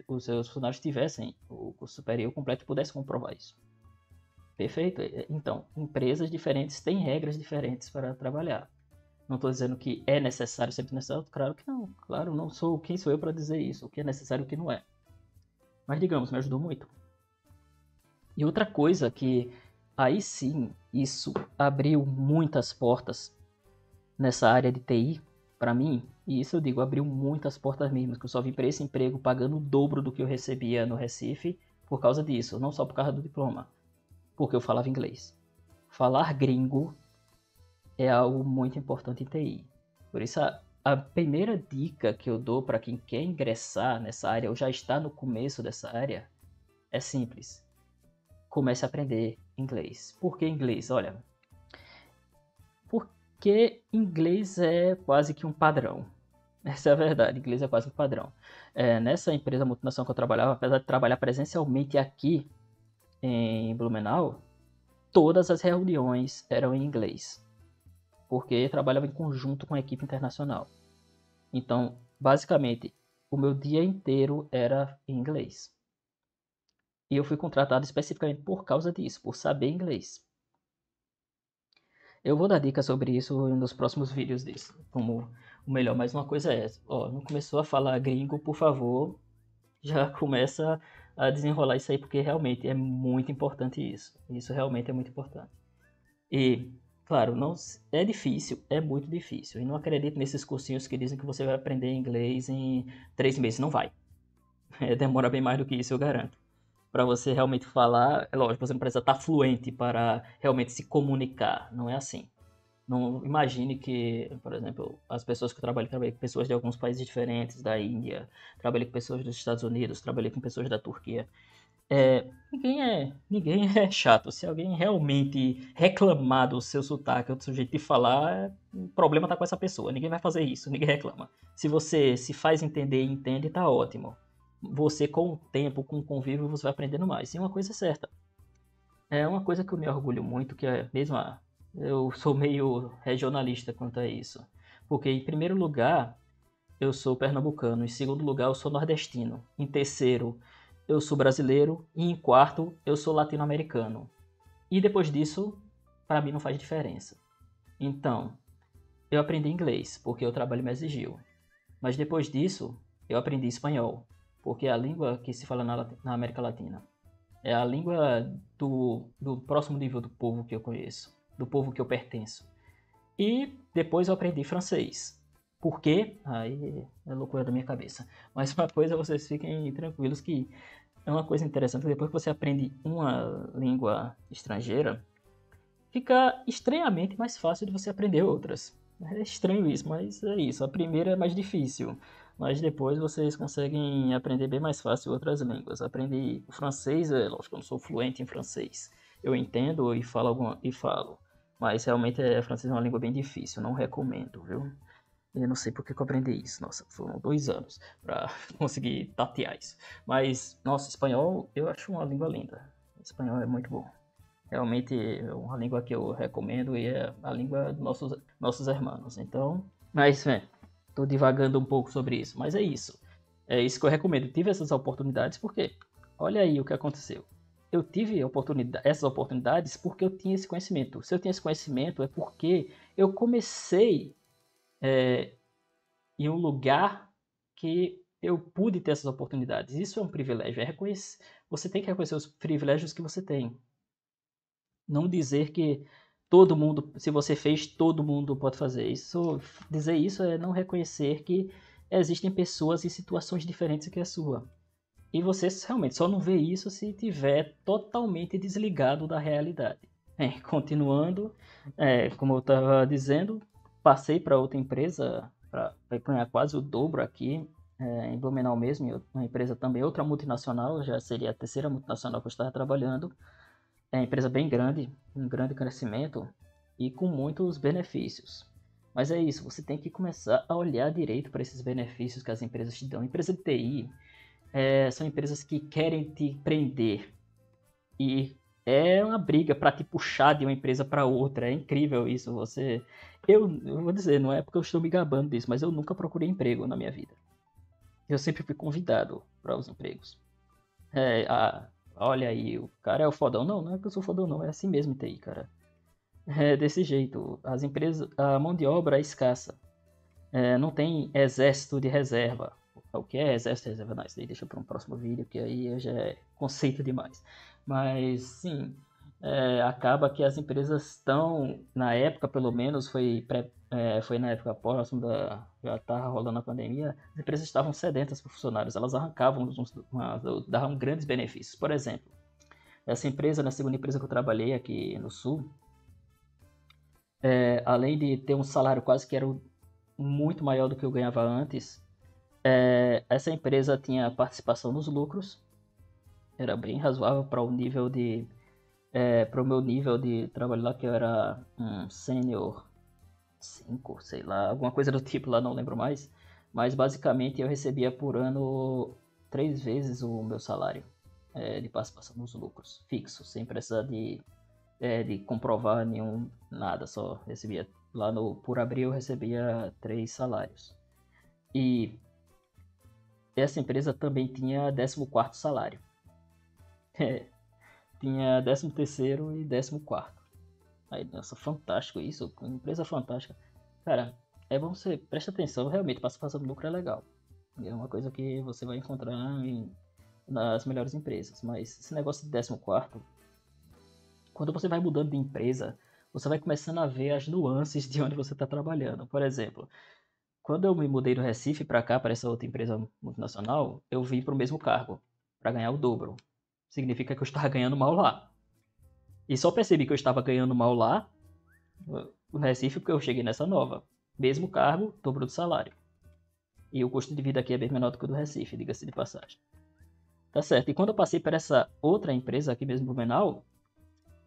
Speaker 1: os seus funcionários tivessem o curso superior completo e pudessem comprovar isso. Perfeito? Então, empresas diferentes têm regras diferentes para trabalhar. Não estou dizendo que é necessário, sempre necessário. Claro que não. Claro, não sou quem sou eu para dizer isso. O que é necessário e o que não é. Mas, digamos, me ajudou muito. E outra coisa que, aí sim, isso abriu muitas portas nessa área de TI, para mim. E isso eu digo, abriu muitas portas mesmo. Que eu só vim para esse emprego pagando o dobro do que eu recebia no Recife por causa disso. Não só por causa do diploma. Porque eu falava inglês. Falar gringo é algo muito importante em TI. Por isso, a primeira dica que eu dou para quem quer ingressar nessa área ou já está no começo dessa área é simples. Comece a aprender inglês. Por que inglês? Olha, porque inglês é quase que um padrão. Essa é a verdade, inglês é quase um padrão. Nessa empresa multinacional que eu trabalhava, apesar de trabalhar presencialmente aqui em Blumenau, todas as reuniões eram em inglês, porque trabalhava em conjunto com a equipe internacional. Então, basicamente, o meu dia inteiro era em inglês. E eu fui contratado especificamente por causa disso, por saber inglês. Eu vou dar dicas sobre isso nos próximos vídeos disso, como o melhor. Mas uma coisa é, não começou a falar gringo, por favor, já começa a desenrolar isso aí, porque realmente é muito importante isso. Isso realmente é muito importante. E Claro, não é difícil, é muito difícil. E não acredito nesses cursinhos que dizem que você vai aprender inglês em 3 meses. Não vai. Demora bem mais do que isso, eu garanto. Para você realmente falar, é lógico, você não precisa estar fluente para realmente se comunicar. Não é assim. Não imagine que, por exemplo, as pessoas que eu trabalhei com pessoas de alguns países diferentes, da Índia, trabalhei com pessoas dos Estados Unidos, trabalhei com pessoas da Turquia. Ninguém é chato. Se alguém realmente reclamar do seu sotaque ou do seu jeito de falar, o problema tá com essa pessoa. Ninguém vai fazer isso, ninguém reclama. Se você se faz entender e entende, tá ótimo. Você, com o tempo, com o convívio, você vai aprendendo mais. E uma coisa é certa. É uma coisa que eu me orgulho muito, que é mesmo. Eu sou meio regionalista quanto a isso. Porque, em primeiro lugar, eu sou pernambucano. Em segundo lugar, eu sou nordestino. Em terceiro, eu sou brasileiro. E em quarto, eu sou latino-americano. E depois disso, para mim não faz diferença. Então, eu aprendi inglês, porque o trabalho me exigiu. Mas depois disso, eu aprendi espanhol, porque é a língua que se fala na América Latina. É a língua do próximo nível do povo que eu conheço, do povo que eu pertenço. E depois eu aprendi francês. Por quê? Aí é loucura da minha cabeça. Mas uma coisa, vocês fiquem tranquilos que é uma coisa interessante. Depois que você aprende uma língua estrangeira, fica estranhamente mais fácil de você aprender outras. É estranho isso, mas é isso. A primeira é mais difícil, mas depois vocês conseguem aprender bem mais fácil outras línguas. Aprendi o francês, é lógico, eu não sou fluente em francês. Eu entendo e falo, mas realmente francês é uma língua bem difícil, não recomendo, viu? Eu não sei por que eu aprendi isso. Nossa, foram 2 anos para conseguir tatear isso. Mas, nossa, espanhol eu acho uma língua linda. Espanhol é muito bom. Realmente é uma língua que eu recomendo e é a língua dos nossos irmãos. Então, mas, tô divagando um pouco sobre isso. Mas é isso. É isso que eu recomendo. Tive essas oportunidades porque, olha aí o que aconteceu. Eu tive essas oportunidades porque eu tinha esse conhecimento. Se eu tinha esse conhecimento é porque eu comecei em um lugar que eu pude ter essas oportunidades. Isso é um privilégio. Você tem que reconhecer os privilégios que você tem. Não dizer que todo mundo, se você fez, todo mundo pode fazer. Dizer isso é não reconhecer que existem pessoas e situações diferentes que a sua. E você realmente só não vê isso se tiver totalmente desligado da realidade. Continuando, como eu estava dizendo, passei para outra empresa para ganhar quase o dobro aqui, em Blumenau mesmo, uma empresa também, outra multinacional, já seria a terceira multinacional que eu estava trabalhando. É uma empresa bem grande, um grande crescimento e com muitos benefícios. Mas é isso, você tem que começar a olhar direito para esses benefícios que as empresas te dão. Empresa de TI são empresas que querem te prender e é uma briga para te puxar de uma empresa para outra. É incrível isso. Eu vou dizer, não é porque eu estou me gabando disso, mas eu nunca procurei emprego na minha vida. Eu sempre fui convidado para os empregos. É, a, Olha aí, o cara é o fodão. Não, não é que eu sou fodão, não. É assim mesmo, TI, cara. É desse jeito. As empresas, a mão de obra é escassa. Não tem exército de reserva. O que é exército de reserva? Não, isso daí deixa para um próximo vídeo, que aí já é conceito demais. Mas, sim, acaba que as empresas estão, na época pelo menos, foi na época próxima já estava rolando a pandemia, as empresas estavam sedentas para funcionários, elas arrancavam, davam grandes benefícios. Por exemplo, essa empresa, na segunda empresa que eu trabalhei aqui no Sul, além de ter um salário quase que era muito maior do que eu ganhava antes, essa empresa tinha participação nos lucros, era bem razoável para o nível para o meu nível de trabalho lá, que eu era um sênior 5, sei lá, alguma coisa do tipo lá, não lembro mais. Mas basicamente eu recebia por ano 3 vezes o meu salário de participação nos lucros, fixo, sem precisar de comprovar nada, só recebia lá por abril eu recebia 3 salários. E essa empresa também tinha 14º salário. Tinha 13º e 14º. Aí, nossa, fantástico isso, uma empresa fantástica. Cara, é bom você presta atenção, realmente, participação do lucro é legal. É uma coisa que você vai encontrar nas melhores empresas. Mas esse negócio de 14º, quando você vai mudando de empresa, você vai começando a ver as nuances de onde você está trabalhando. Por exemplo, quando eu me mudei do Recife para cá, para essa outra empresa multinacional, eu vim para o mesmo cargo, para ganhar o dobro. Significa que eu estava ganhando mal lá. E só percebi que eu estava ganhando mal lá, no Recife, porque eu cheguei nessa nova. Mesmo cargo, dobro do salário. E o custo de vida aqui é bem menor do que o do Recife, diga-se de passagem. Tá certo. E quando eu passei para essa outra empresa aqui mesmo, Blumenau,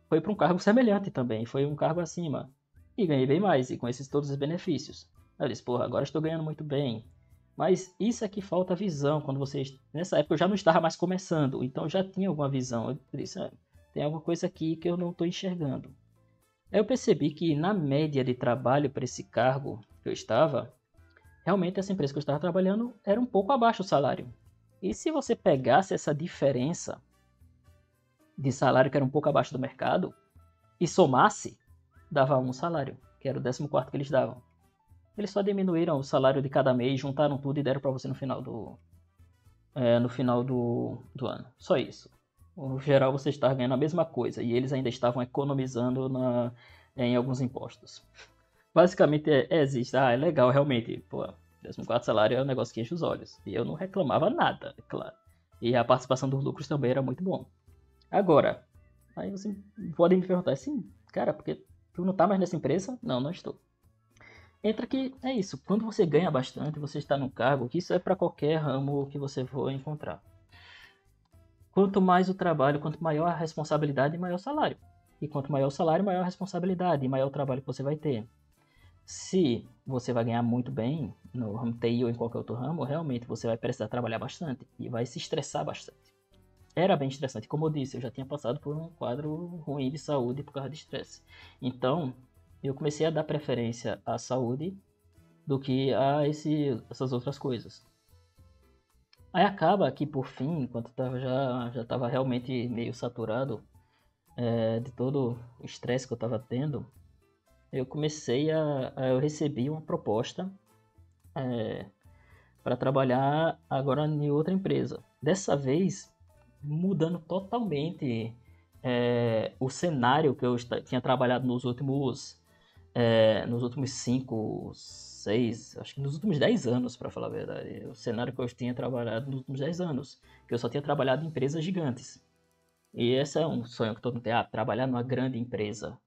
Speaker 1: foi para um cargo semelhante também. Foi um cargo acima. E ganhei bem mais, e com esses todos os benefícios. Eu disse, porra, agora estou ganhando muito bem. Mas isso é que falta visão. Quando vocês. Nessa época eu já não estava mais começando, então eu já tinha alguma visão. Eu disse, tem alguma coisa aqui que eu não estou enxergando. Aí eu percebi que na média de trabalho para esse cargo que eu estava, realmente essa empresa que eu estava trabalhando era um pouco abaixo do salário. E se você pegasse essa diferença de salário que era um pouco abaixo do mercado e somasse, dava um salário, que era o 14º que eles davam. Eles só diminuíram o salário de cada mês, juntaram tudo e deram para você no final do ano. Só isso. No geral, você está ganhando a mesma coisa e eles ainda estavam economizando em alguns impostos. Basicamente, existe. É legal, realmente. Pô, 14º salário é um negócio que enche os olhos. E eu não reclamava nada, é claro. E a participação dos lucros também era muito bom. Agora, aí você pode me perguntar assim, cara, porque tu não tá mais nessa empresa? Não, não estou. Entra que é isso, quando você ganha bastante, você está no cargo, que isso é para qualquer ramo que você for encontrar. Quanto mais o trabalho, quanto maior a responsabilidade, maior o salário. E quanto maior o salário, maior a responsabilidade e maior o trabalho que você vai ter. Se você vai ganhar muito bem no ramo TI ou em qualquer outro ramo, realmente você vai precisar trabalhar bastante e vai se estressar bastante. Era bem estressante, como eu disse, eu já tinha passado por um quadro ruim de saúde por causa de estresse. Então, eu comecei a dar preferência à saúde do que a essas outras coisas. Aí acaba que, por fim, enquanto já estava realmente meio saturado de todo o estresse que eu estava tendo, eu recebi uma proposta para trabalhar agora em outra empresa. Dessa vez, mudando totalmente o cenário que eu tinha trabalhado nos últimos 5, 6, acho que nos últimos 10 anos, para falar a verdade. O cenário que eu tinha trabalhado nos últimos 10 anos, que eu só tinha trabalhado em empresas gigantes. E esse é um sonho que todo mundo tem, trabalhar numa grande empresa.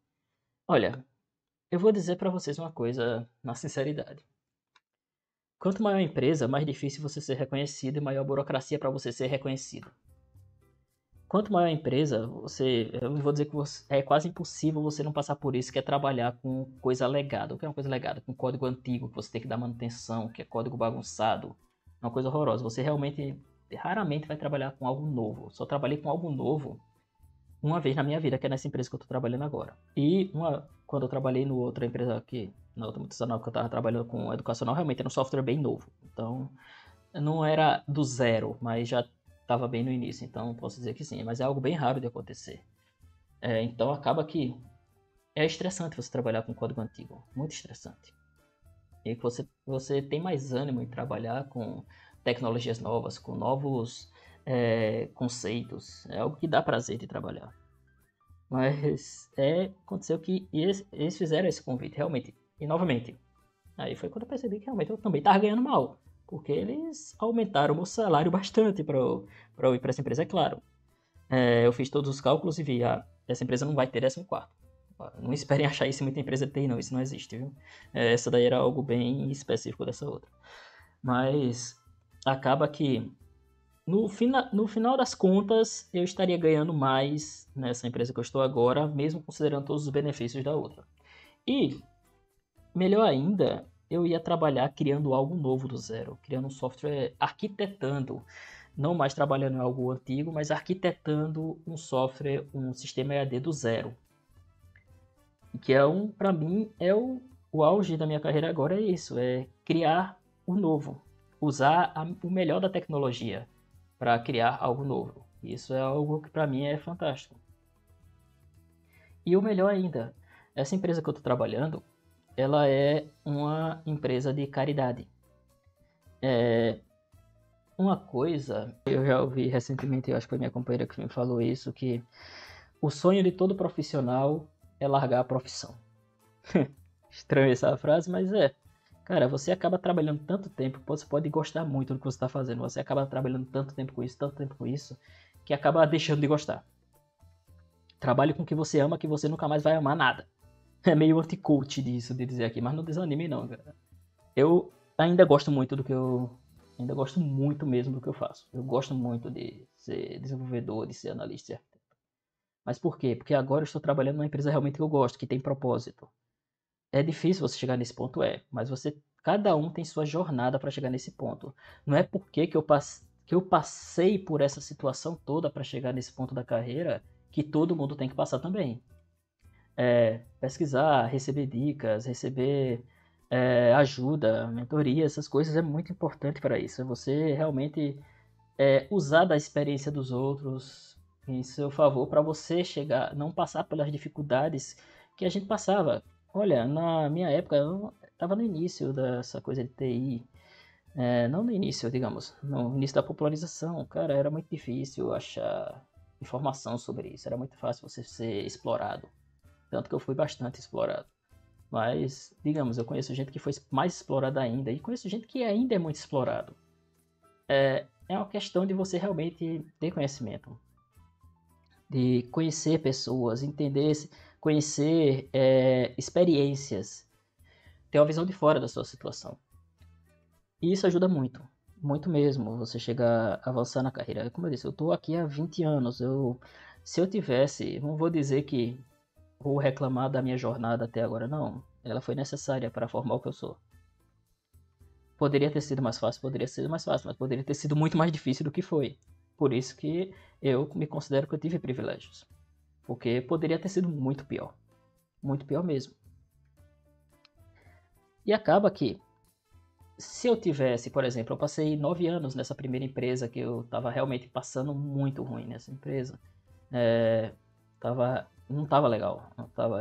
Speaker 1: Olha, eu vou dizer para vocês uma coisa na sinceridade. Quanto maior a empresa, mais difícil você ser reconhecido e maior a burocracia para você ser reconhecido. Quanto maior a empresa, eu vou dizer que é quase impossível você não passar por isso, que é trabalhar com coisa legada. O que é uma coisa legada? Com código antigo, que você tem que dar manutenção, que é código bagunçado. É uma coisa horrorosa. Você raramente vai trabalhar com algo novo. Só trabalhei com algo novo uma vez na minha vida, que é nessa empresa que eu estou trabalhando agora. E quando eu trabalhei na outra empresa aqui, na outra multinacional que eu estava trabalhando com educacional, realmente era um software bem novo. Então, não era do zero, mas já estava bem no início, então posso dizer que sim, mas é algo bem raro de acontecer. Então acaba que é estressante você trabalhar com código antigo, muito estressante. E você tem mais ânimo em trabalhar com tecnologias novas, com novos conceitos, é algo que dá prazer de trabalhar. Mas aconteceu que eles fizeram esse convite, realmente, e novamente. Aí foi quando eu percebi que realmente eu também estava ganhando mal. Porque eles aumentaram o meu salário bastante para eu ir para essa empresa, é claro. Eu fiz todos os cálculos e vi, essa empresa não vai ter 14º. Não esperem achar isso em muita empresa de TI, não, isso não existe, viu? Essa daí era algo bem específico dessa outra. Mas acaba que, no final das contas, eu estaria ganhando mais nessa empresa que eu estou agora, mesmo considerando todos os benefícios da outra. E, melhor ainda, eu ia trabalhar criando algo novo do zero, criando um software, arquitetando, não mais trabalhando em algo antigo, mas arquitetando um software, um sistema EAD do zero. Que para mim, o auge da minha carreira agora é isso, é criar o novo, usar o melhor da tecnologia para criar algo novo. Isso é algo que para mim é fantástico. E o melhor ainda, essa empresa que eu estou trabalhando, ela é uma empresa de caridade. Uma coisa, eu já ouvi recentemente, eu acho que foi minha companheira que me falou isso, que o sonho de todo profissional é largar a profissão. Estranha essa frase, mas é. Cara, você acaba trabalhando tanto tempo, você pode gostar muito do que você está fazendo, você acaba trabalhando tanto tempo com isso, que acaba deixando de gostar. Trabalhe com o que você ama, que você nunca mais vai amar nada. É meio anti-coach disso, de dizer aqui, mas não desanime não, cara. Eu ainda gosto muito do que eu... Ainda gosto muito mesmo do que eu faço. Eu gosto muito de ser desenvolvedor, de ser analista. Mas por quê? Porque agora eu estou trabalhando numa empresa realmente que eu gosto, que tem propósito. É difícil você chegar nesse ponto, mas cada um tem sua jornada para chegar nesse ponto. Não é porque que eu passei por essa situação toda para chegar nesse ponto da carreira que todo mundo tem que passar também. Pesquisar, receber dicas, receber ajuda, mentoria, essas coisas é muito importante para isso. É você realmente usar da experiência dos outros em seu favor para você chegar, não passar pelas dificuldades que a gente passava. Olha, na minha época, eu estava no início dessa coisa de TI, não no início, digamos, no início da popularização, cara, era muito difícil achar informação sobre isso, era muito fácil você ser explorado, tanto que eu fui bastante explorado. Mas, digamos, eu conheço gente que foi mais explorada ainda, e conheço gente que ainda é muito explorado. É uma questão de você realmente ter conhecimento, de conhecer pessoas, entender, conhecer experiências, ter uma visão de fora da sua situação. E isso ajuda muito, muito mesmo, você chegar a avançar na carreira. Como eu disse, eu estou aqui há 20 anos, se eu tivesse, não vou dizer que vou reclamar da minha jornada até agora, não. Ela foi necessária para formar o que eu sou. Poderia ter sido mais fácil, mas poderia ter sido muito mais difícil do que foi. Por isso que eu me considero que eu tive privilégios. Porque poderia ter sido muito pior. Muito pior mesmo. E acaba que, se eu tivesse, por exemplo, eu passei 9 anos nessa primeira empresa que eu estava realmente passando muito ruim nessa empresa. Não estava legal.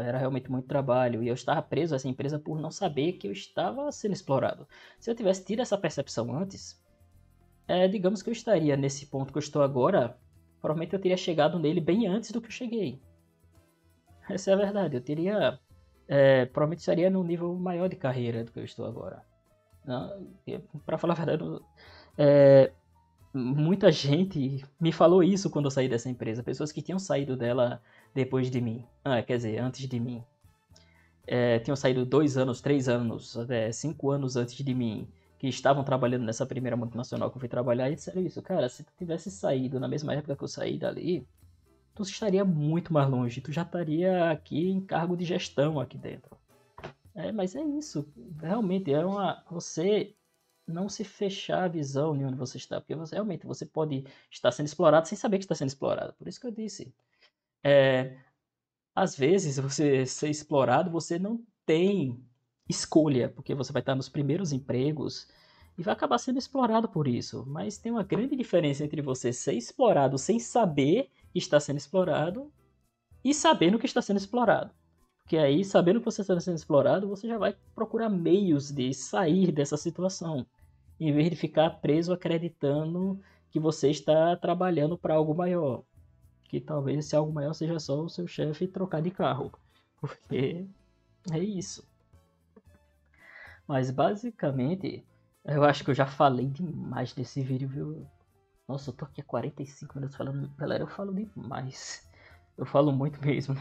Speaker 1: Era realmente muito trabalho. E eu estava preso a essa empresa por não saber que eu estava sendo explorado. Se eu tivesse tido essa percepção antes, digamos que eu estaria nesse ponto que eu estou agora. Provavelmente eu teria chegado nele bem antes do que eu cheguei. Essa é a verdade. Eu teria. Provavelmente estaria num nível maior de carreira do que eu estou agora. Para falar a verdade, muita gente me falou isso quando eu saí dessa empresa. Pessoas que tinham saído dela depois de mim. Quer dizer, antes de mim. Tinham saído 2 anos, 3 anos, 5 anos antes de mim. Que estavam trabalhando nessa primeira multinacional que eu fui trabalhar. E disseram isso. Cara, se tu tivesse saído na mesma época que eu saí dali, tu estaria muito mais longe. Tu já estaria aqui em cargo de gestão aqui dentro. Mas é isso. Realmente, você não se fechar a visão de onde você está, porque realmente você pode estar sendo explorado sem saber que está sendo explorado. Por isso que eu disse, às vezes você ser explorado, você não tem escolha, porque você vai estar nos primeiros empregos e vai acabar sendo explorado por isso. Mas tem uma grande diferença entre você ser explorado sem saber que está sendo explorado e sabendo que está sendo explorado. Porque aí, sabendo que você está sendo explorado, você já vai procurar meios de sair dessa situação, em vez de ficar preso acreditando que você está trabalhando para algo maior. Que talvez esse algo maior seja só o seu chefe trocar de carro. Porque é isso. Mas basicamente, eu acho que eu já falei demais desse vídeo, viu? Nossa, eu tô aqui há 45 minutos falando. Galera, eu falo demais. Eu falo muito mesmo.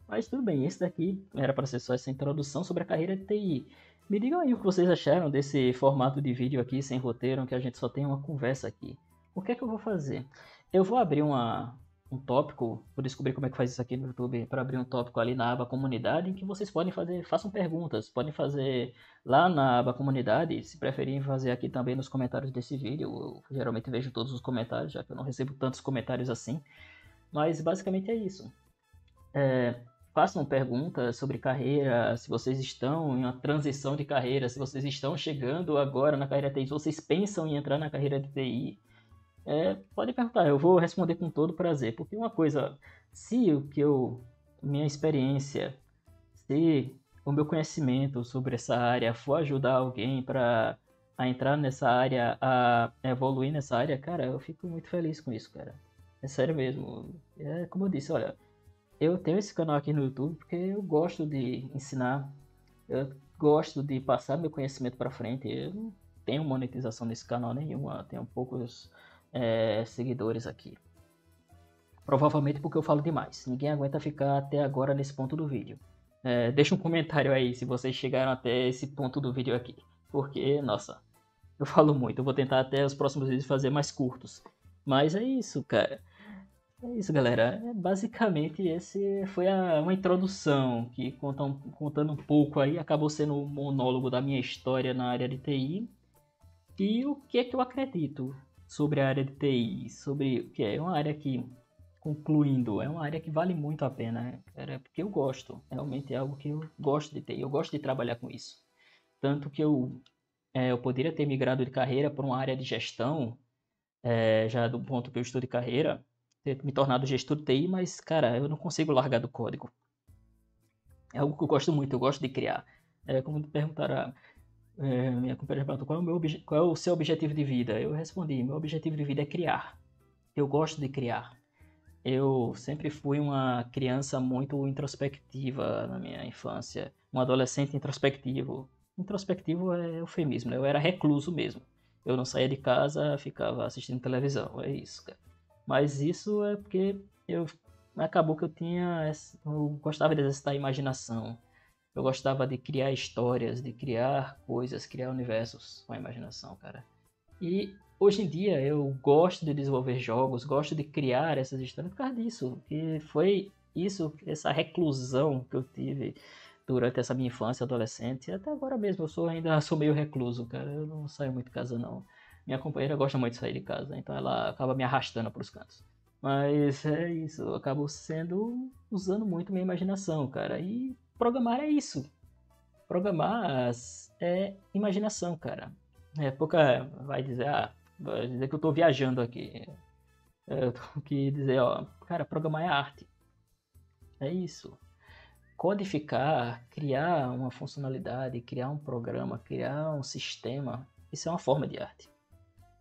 Speaker 1: Mas tudo bem, esse daqui era para ser só essa introdução sobre a carreira de TI. Me digam aí o que vocês acharam desse formato de vídeo aqui, sem roteiro, que a gente só tem uma conversa aqui. O que é que eu vou fazer? Eu vou abrir um tópico, vou descobrir como é que faz isso aqui no YouTube, para abrir um tópico ali na aba comunidade, em que vocês podem fazer, façam perguntas, podem fazer lá na aba comunidade, se preferirem fazer aqui também nos comentários desse vídeo. Eu geralmente vejo todos os comentários, já que eu não recebo tantos comentários assim. Mas basicamente é isso. Façam perguntas sobre carreira, se vocês estão em uma transição de carreira, se vocês estão chegando agora na carreira de TI, se vocês pensam em entrar na carreira de TI. Pode perguntar, eu vou responder com todo prazer, porque uma coisa, se minha experiência, se o meu conhecimento sobre essa área for ajudar alguém a entrar nessa área, a evoluir nessa área, cara, eu fico muito feliz com isso, cara. É sério mesmo. Como eu disse, olha, eu tenho esse canal aqui no YouTube porque eu gosto de ensinar, eu gosto de passar meu conhecimento para frente. Eu não tenho monetização nesse canal nenhuma, tenho poucos seguidores aqui. Provavelmente porque eu falo demais. Ninguém aguenta ficar até agora nesse ponto do vídeo. Deixa um comentário aí se vocês chegaram até esse ponto do vídeo aqui. Porque, nossa, eu falo muito. Eu vou tentar até os próximos vídeos fazer mais curtos. Mas é isso, cara. É isso, galera. Basicamente, esse foi uma introdução que, contando um pouco aí, acabou sendo um monólogo da minha história na área de TI. E o que é que eu acredito sobre a área de TI? Sobre o que é uma área que, concluindo, é uma área que vale muito a pena, cara, porque eu gosto. Realmente é algo que eu gosto de ter. Eu gosto de trabalhar com isso. Tanto que eu poderia ter migrado de carreira para uma área de gestão, já do ponto que eu estou de carreira, ter me tornado gestor de TI, mas, cara, eu não consigo largar do código. É algo que eu gosto muito, eu gosto de criar. Como me perguntaram, minha companheira perguntou qual é o seu objetivo de vida. Eu respondi, meu objetivo de vida é criar. Eu gosto de criar. Eu sempre fui uma criança muito introspectiva na minha infância, um adolescente introspectivo. Introspectivo é eufemismo, né? Eu era recluso mesmo. Eu não saía de casa, ficava assistindo televisão, é isso, cara. Mas isso é porque acabou que eu gostava de exercitar a imaginação. Eu gostava de criar histórias, de criar coisas, criar universos com a imaginação, cara. E hoje em dia eu gosto de desenvolver jogos, gosto de criar essas histórias por causa disso, que foi isso, essa reclusão que eu tive durante essa minha infância, adolescente, e até agora mesmo ainda sou meio recluso, cara, eu não saio muito de casa não. Minha companheira gosta muito de sair de casa, então ela acaba me arrastando para os cantos. Mas é isso, eu acabo usando muito minha imaginação, cara. E programar é isso. Programar é imaginação, cara. Pouca vai dizer que eu tô viajando aqui. Eu tô que dizer, ó, cara, programar é arte. É isso. Codificar, criar uma funcionalidade, criar um programa, criar um sistema, isso é uma forma de arte.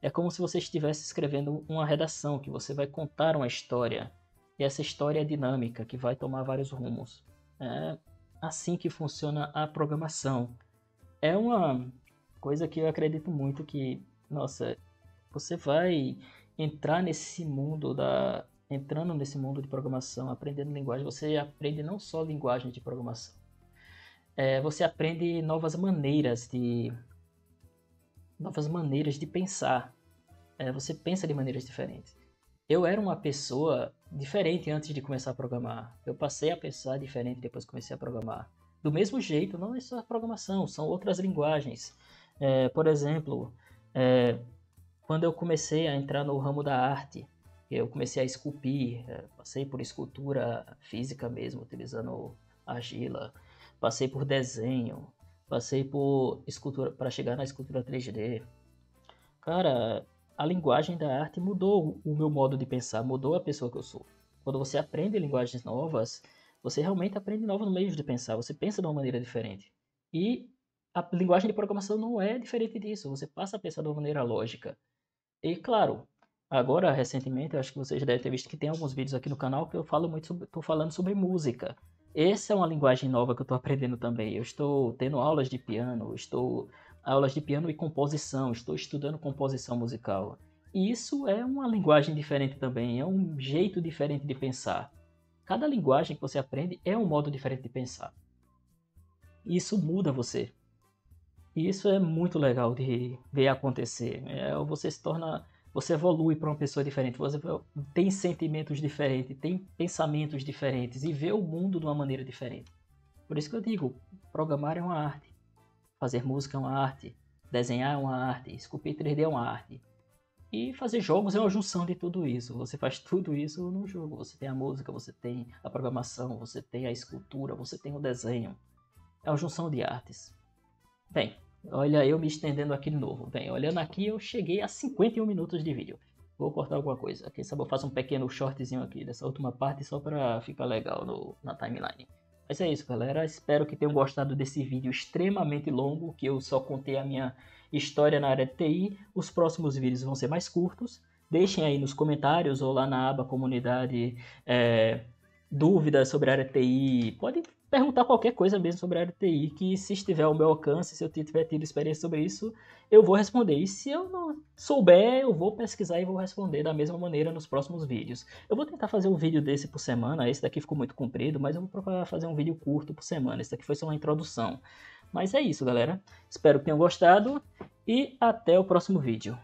Speaker 1: É como se você estivesse escrevendo uma redação, que você vai contar uma história. E essa história é dinâmica, que vai tomar vários rumos. É assim que funciona a programação. É uma coisa que eu acredito muito que, nossa, você vai entrando nesse mundo de programação, aprendendo linguagem, você aprende não só linguagem de programação. Você aprende novas maneiras de pensar. Você pensa de maneiras diferentes. Eu era uma pessoa diferente antes de começar a programar. Eu passei a pensar diferente depois que comecei a programar. Do mesmo jeito, não é só a programação, são outras linguagens. Por exemplo, quando eu comecei a entrar no ramo da arte, eu comecei a esculpir, passei por escultura física mesmo, utilizando argila, passei por desenho, passei por escultura para chegar na escultura 3D. Cara, a linguagem da arte mudou o meu modo de pensar, mudou a pessoa que eu sou. Quando você aprende linguagens novas, você realmente aprende novos meios de pensar, você pensa de uma maneira diferente. E a linguagem de programação não é diferente disso, você passa a pensar de uma maneira lógica. E claro, agora recentemente, eu acho que vocês já devem ter visto que tem alguns vídeos aqui no canal que eu falo muito sobre, tô falando sobre música. Essa é uma linguagem nova que eu estou aprendendo também. Eu estou tendo aulas de piano, aulas de piano e composição, estou estudando composição musical. E isso é uma linguagem diferente também, é um jeito diferente de pensar. Cada linguagem que você aprende é um modo diferente de pensar. Isso muda você. E isso é muito legal de ver acontecer. Você evolui para uma pessoa diferente, você tem sentimentos diferentes, tem pensamentos diferentes e vê o mundo de uma maneira diferente. Por isso que eu digo, programar é uma arte, fazer música é uma arte, desenhar é uma arte, esculpir 3D é uma arte. E fazer jogos é uma junção de tudo isso. Você faz tudo isso no jogo. Você tem a música, você tem a programação, você tem a escultura, você tem o desenho. É uma junção de artes. Bem, olha eu me estendendo aqui de novo. Bem, olhando aqui eu cheguei a 51 minutos de vídeo. Vou cortar alguma coisa. Quem sabe eu faço um pequeno shortzinho aqui dessa última parte só para ficar legal na timeline. Mas é isso, galera. Espero que tenham gostado desse vídeo extremamente longo, que eu só contei a minha história na área de TI. Os próximos vídeos vão ser mais curtos. Deixem aí nos comentários ou lá na aba comunidade dúvidas sobre a área de TI, pode perguntar qualquer coisa mesmo sobre a área de TI, que se estiver ao meu alcance, se eu tiver tido experiência sobre isso, eu vou responder. E se eu não souber, eu vou pesquisar e vou responder da mesma maneira nos próximos vídeos. Eu vou tentar fazer um vídeo desse por semana, esse daqui ficou muito comprido, mas eu vou procurar fazer um vídeo curto por semana. Esse daqui foi só uma introdução. Mas é isso, galera. Espero que tenham gostado e até o próximo vídeo.